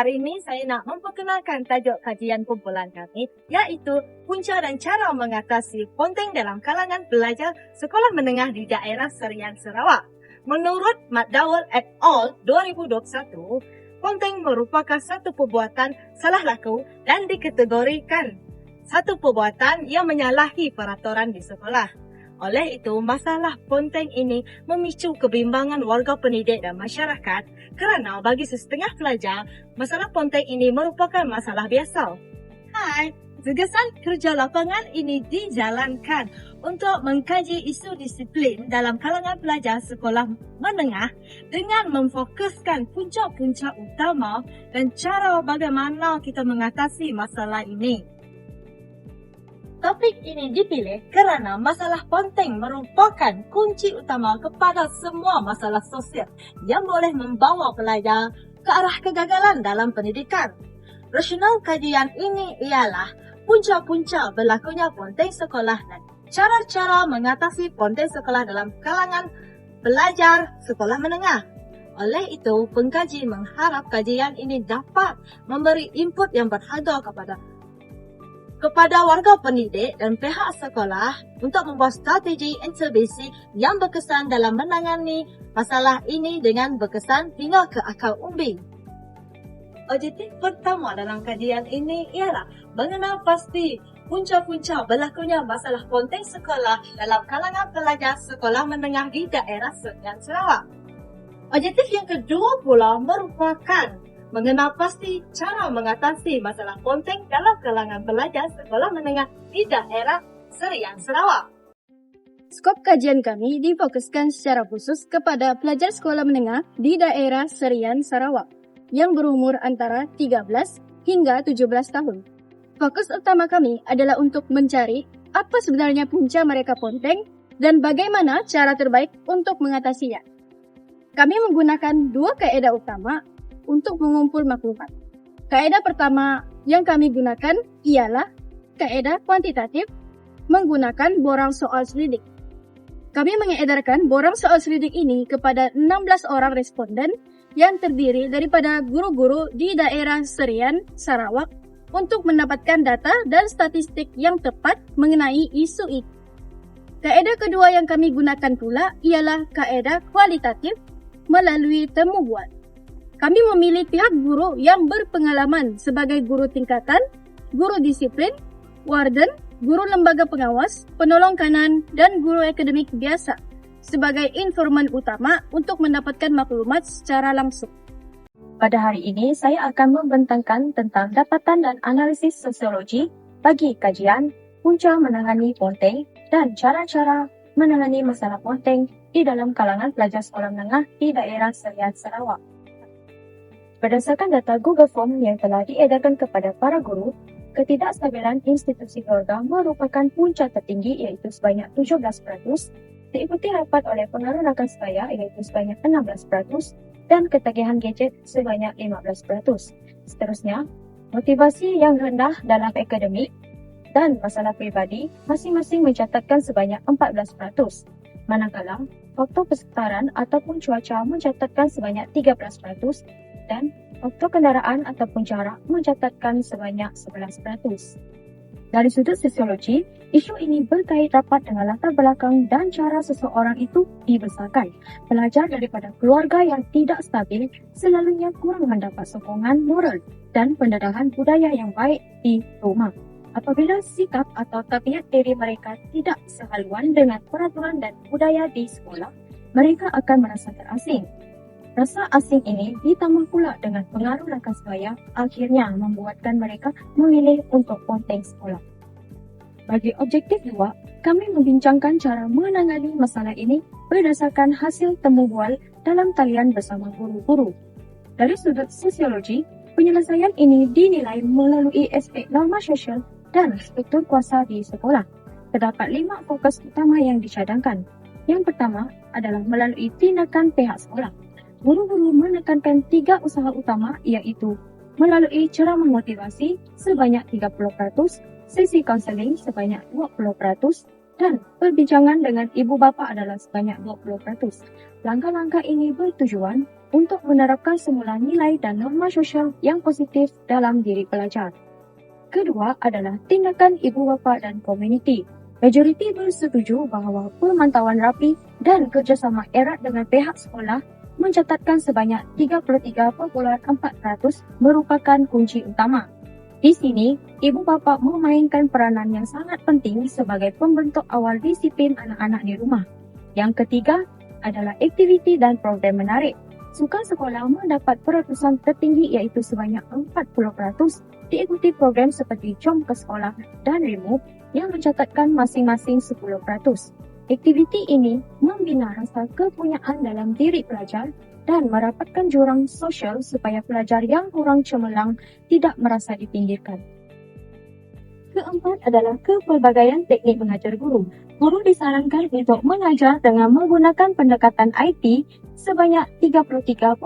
Hari ini saya nak memperkenalkan tajuk kajian kumpulan kami, iaitu punca dan cara mengatasi ponteng dalam kalangan pelajar sekolah menengah di daerah Serian Sarawak. Menurut McDowell et al. 2021, ponteng merupakan satu perbuatan salah laku dan dikategorikan satu perbuatan yang menyalahi peraturan di sekolah. Oleh itu, masalah ponteng ini memicu kebimbangan warga pendidik dan masyarakat kerana bagi setengah pelajar, masalah ponteng ini merupakan masalah biasa. Hai, gagasan kerja lapangan ini dijalankan untuk mengkaji isu disiplin dalam kalangan pelajar sekolah menengah dengan memfokuskan punca-punca utama dan cara bagaimana kita mengatasi masalah ini. Topik ini dipilih kerana masalah ponteng merupakan kunci utama kepada semua masalah sosial yang boleh membawa pelajar ke arah kegagalan dalam pendidikan. Rasional kajian ini ialah punca-punca berlakunya ponteng sekolah dan cara-cara mengatasi ponteng sekolah dalam kalangan pelajar sekolah menengah. Oleh itu, pengkaji mengharap kajian ini dapat memberi input yang berharga kepada warga pendidik dan pihak sekolah untuk membuat strategi intervensi yang berkesan dalam menangani masalah ini dengan berkesan hingga ke akar umbi. Objektif pertama dalam kajian ini ialah mengenal pasti punca-punca berlakunya masalah ponteng sekolah dalam kalangan pelajar sekolah menengah di daerah Serian Sarawak. Objektif yang kedua pula merupakan mengenal pasti cara mengatasi masalah ponteng dalam kalangan pelajar sekolah menengah di daerah Serian Sarawak. Skop kajian kami difokuskan secara khusus kepada pelajar sekolah menengah di daerah Serian Sarawak yang berumur antara 13 hingga 17 tahun. Fokus utama kami adalah untuk mencari apa sebenarnya punca mereka ponteng dan bagaimana cara terbaik untuk mengatasinya. Kami menggunakan dua kaedah utama untuk mengumpul maklumat. Kaedah pertama yang kami gunakan ialah kaedah kuantitatif menggunakan borang soal selidik. Kami mengedarkan borang soal selidik ini kepada 16 orang responden yang terdiri daripada guru-guru di daerah Serian Sarawak untuk mendapatkan data dan statistik yang tepat mengenai isu itu. Kaedah kedua yang kami gunakan pula ialah kaedah kualitatif melalui temu bual. Kami memilih pihak guru yang berpengalaman sebagai guru tingkatan, guru disiplin, warden, guru lembaga pengawas, penolong kanan, dan guru akademik biasa sebagai informan utama untuk mendapatkan maklumat secara langsung. Pada hari ini, saya akan membentangkan tentang dapatan dan analisis sosiologi bagi kajian punca menangani ponteng dan cara-cara menangani masalah ponteng di dalam kalangan pelajar sekolah menengah di daerah Serian Sarawak. Berdasarkan data Google Form yang telah diedarkan kepada para guru, ketidakstabilan institusi keluarga merupakan punca tertinggi iaitu sebanyak 17%, diikuti rapat oleh pengaruh rakan sebaya iaitu sebanyak 16% dan ketagihan gadget sebanyak 15%. Seterusnya, motivasi yang rendah dalam akademik dan masalah pribadi masing-masing mencatatkan sebanyak 14%, manakala faktor kesetaraan ataupun cuaca mencatatkan sebanyak 13%, dan faktor kendaraan ataupun jarak mencatatkan sebanyak 11%. Dari sudut sosiologi, isu ini berkait rapat dengan latar belakang dan cara seseorang itu dibesarkan. Pelajar daripada keluarga yang tidak stabil selalunya kurang mendapat sokongan moral dan pendedahan budaya yang baik di rumah. Apabila sikap atau tabiat diri mereka tidak sehaluan dengan peraturan dan budaya di sekolah, mereka akan merasa terasing. Rasa asing ini ditambah pula dengan pengaruh rakan sebaya akhirnya membuatkan mereka memilih untuk ponteng sekolah. Bagi objektif 2, kami membincangkan cara menangani masalah ini berdasarkan hasil temu bual dalam talian bersama guru-guru. Dari sudut sosiologi, penyelesaian ini dinilai melalui aspek norma sosial dan struktur kuasa di sekolah. Terdapat 5 fokus utama yang dicadangkan. Yang pertama adalah melalui tindakan pihak sekolah. Guru-guru menekankan 3 usaha utama iaitu melalui ceramah motivasi sebanyak 30%, sesi kaunseling sebanyak 20%, dan perbincangan dengan ibu bapa adalah sebanyak 20%. Langkah-langkah ini bertujuan untuk menerapkan semula nilai dan norma sosial yang positif dalam diri pelajar. Kedua adalah tindakan ibu bapa dan komuniti. Majoriti bersetuju bahawa pemantauan rapi dan kerjasama erat dengan pihak sekolah mencatatkan sebanyak 33.4% merupakan kunci utama. Di sini, ibu bapa memainkan peranan yang sangat penting sebagai pembentuk awal disiplin anak-anak di rumah. Yang ketiga adalah aktiviti dan program menarik. Sukan sekolah mendapat peratusan tertinggi iaitu sebanyak 40%, diikuti program seperti Jom ke Sekolah dan Remove yang mencatatkan masing-masing 10%. Aktiviti ini membina rasa kepunyaan dalam diri pelajar dan merapatkan jurang sosial supaya pelajar yang kurang cemerlang tidak merasa dipinggirkan. Keempat adalah kepelbagaian teknik mengajar guru. Guru disarankan untuk mengajar dengan menggunakan pendekatan IT sebanyak 33.4%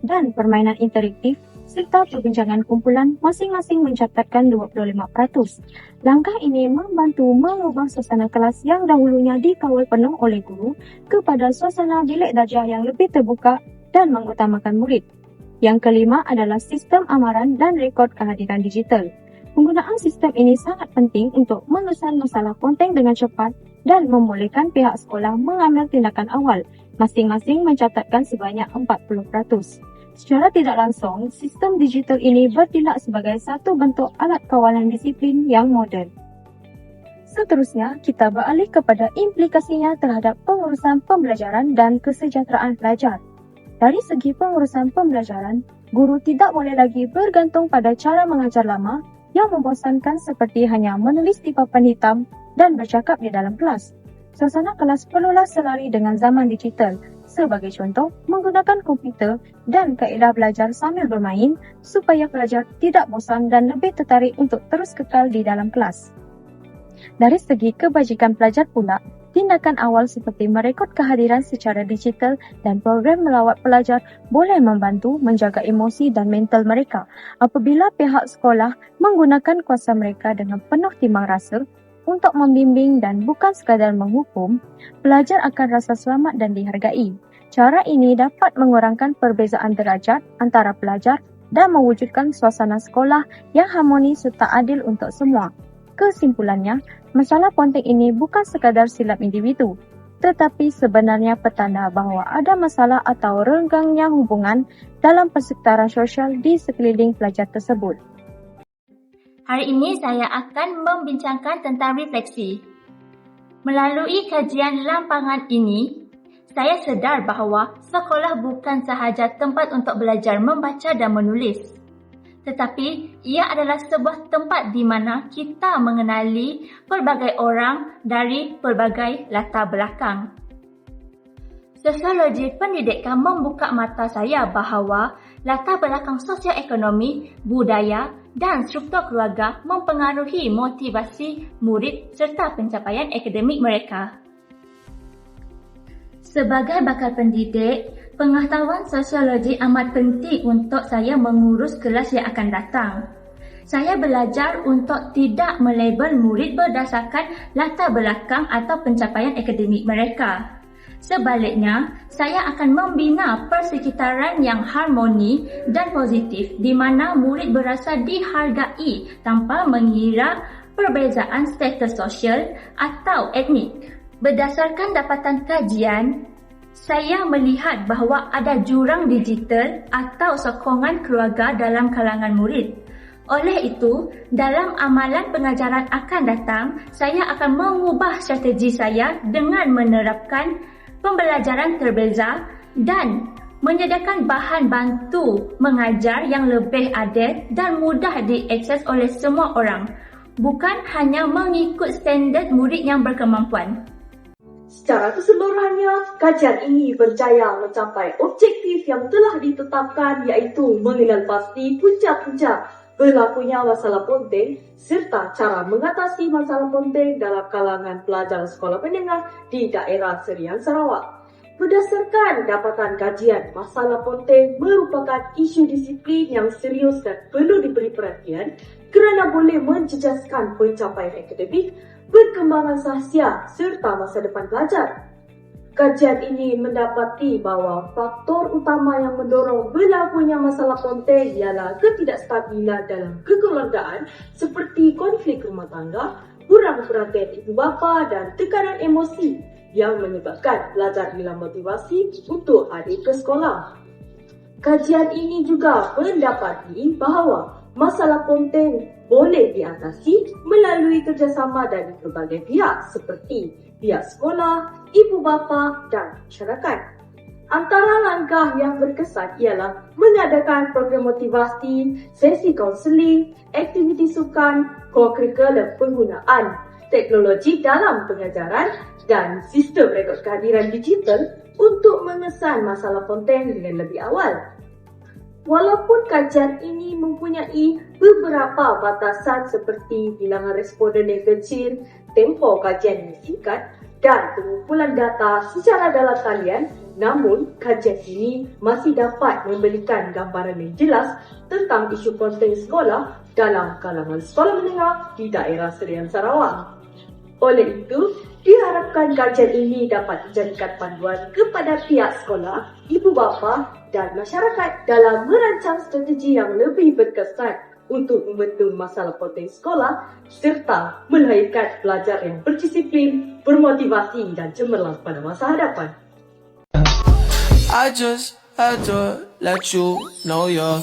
dan permainan interaktif serta perbincangan kumpulan masing-masing mencatatkan 25%. Langkah ini membantu mengubah suasana kelas yang dahulunya dikawal penuh oleh guru kepada suasana bilik darjah yang lebih terbuka dan mengutamakan murid. Yang kelima adalah sistem amaran dan rekod kehadiran digital. Penggunaan sistem ini sangat penting untuk mengesan masalah konten dengan cepat dan membolehkan pihak sekolah mengambil tindakan awal, masing-masing mencatatkan sebanyak 40%. Secara tidak langsung, sistem digital ini bertindak sebagai satu bentuk alat kawalan disiplin yang moden. Seterusnya, kita beralih kepada implikasinya terhadap pengurusan pembelajaran dan kesejahteraan pelajar. Dari segi pengurusan pembelajaran, guru tidak boleh lagi bergantung pada cara mengajar lama yang membosankan seperti hanya menulis di papan hitam dan bercakap di dalam kelas. Suasana kelas perlulah selari dengan zaman digital. Sebagai contoh, menggunakan komputer dan kaedah belajar sambil bermain supaya pelajar tidak bosan dan lebih tertarik untuk terus kekal di dalam kelas. Dari segi kebajikan pelajar pula, tindakan awal seperti merekod kehadiran secara digital dan program melawat pelajar boleh membantu menjaga emosi dan mental mereka. Apabila pihak sekolah menggunakan kuasa mereka dengan penuh timbang rasa untuk membimbing dan bukan sekadar menghukum, pelajar akan rasa selamat dan dihargai. Cara ini dapat mengurangkan perbezaan derajat antara pelajar dan mewujudkan suasana sekolah yang harmoni serta adil untuk semua. Kesimpulannya, masalah ponteng ini bukan sekadar silap individu, tetapi sebenarnya petanda bahawa ada masalah atau renggangnya hubungan dalam persekitaran sosial di sekeliling pelajar tersebut. Hari ini saya akan membincangkan tentang refleksi. Melalui kajian lampangan ini, saya sedar bahawa sekolah bukan sahaja tempat untuk belajar membaca dan menulis. Tetapi ia adalah sebuah tempat di mana kita mengenali pelbagai orang dari pelbagai latar belakang. Sosiologi pendidikan membuka mata saya bahawa latar belakang sosioekonomi, budaya dan struktur keluarga mempengaruhi motivasi murid serta pencapaian akademik mereka. Sebagai bakal pendidik, pengetahuan sosiologi amat penting untuk saya mengurus kelas yang akan datang. Saya belajar untuk tidak melabel murid berdasarkan latar belakang atau pencapaian akademik mereka. Sebaliknya, saya akan membina persekitaran yang harmoni dan positif di mana murid berasa dihargai tanpa mengira perbezaan status sosial atau etnik. Berdasarkan dapatan kajian, saya melihat bahawa ada jurang digital atau sokongan keluarga dalam kalangan murid. Oleh itu, dalam amalan pengajaran akan datang, saya akan mengubah strategi saya dengan menerapkan pembelajaran terbeza dan menyediakan bahan bantu mengajar yang lebih adil dan mudah diakses oleh semua orang, bukan hanya mengikut standard murid yang berkemampuan. Secara keseluruhannya, kajian ini berjaya mencapai objektif yang telah ditetapkan iaitu mengenal pasti punca-punca berlakunya masalah ponteng serta cara mengatasi masalah ponteng dalam kalangan pelajar sekolah menengah di daerah Serian Sarawak. Berdasarkan dapatan kajian, masalah ponteng merupakan isu disiplin yang serius dan perlu diberi perhatian kerana boleh menjejaskan pencapaian akademik, perkembangan sahsia serta masa depan pelajar. Kajian ini mendapati bahawa faktor utama yang mendorong berlakunya masalah ponteng ialah ketidakstabilan dalam kekeluargaan seperti konflik rumah tangga, kurang perhatian ibu bapa dan tekanan emosi yang menyebabkan pelajar hilang motivasi untuk hadir ke sekolah. Kajian ini juga mendapati bahawa masalah ponteng boleh diatasi melalui kerjasama dari berbagai pihak seperti pihak sekolah, ibu bapa dan masyarakat. Antara langkah yang berkesan ialah mengadakan program motivasi, sesi kaunseling, aktiviti sukan, co-curriculum penggunaan teknologi dalam pengajaran dan sistem rekod kehadiran digital untuk mengesan masalah ponteng dengan lebih awal. Walaupun kajian ini mempunyai beberapa batasan seperti bilangan responden yang kecil, tempoh kajian yang singkat dan pengumpulan data secara dalam talian, namun kajian ini masih dapat memberikan gambaran yang jelas tentang isu ponteng sekolah dalam kalangan sekolah menengah di daerah Serian Sarawak. Oleh itu, diharapkan kajian ini dapat dijadikan panduan kepada pihak sekolah, ibu bapa dan masyarakat dalam merancang strategi yang lebih berkesan untuk membendung masalah ponteng sekolah serta melahirkan pelajar yang berdisiplin, bermotivasi dan cemerlang pada masa hadapan. I just had to let you know you're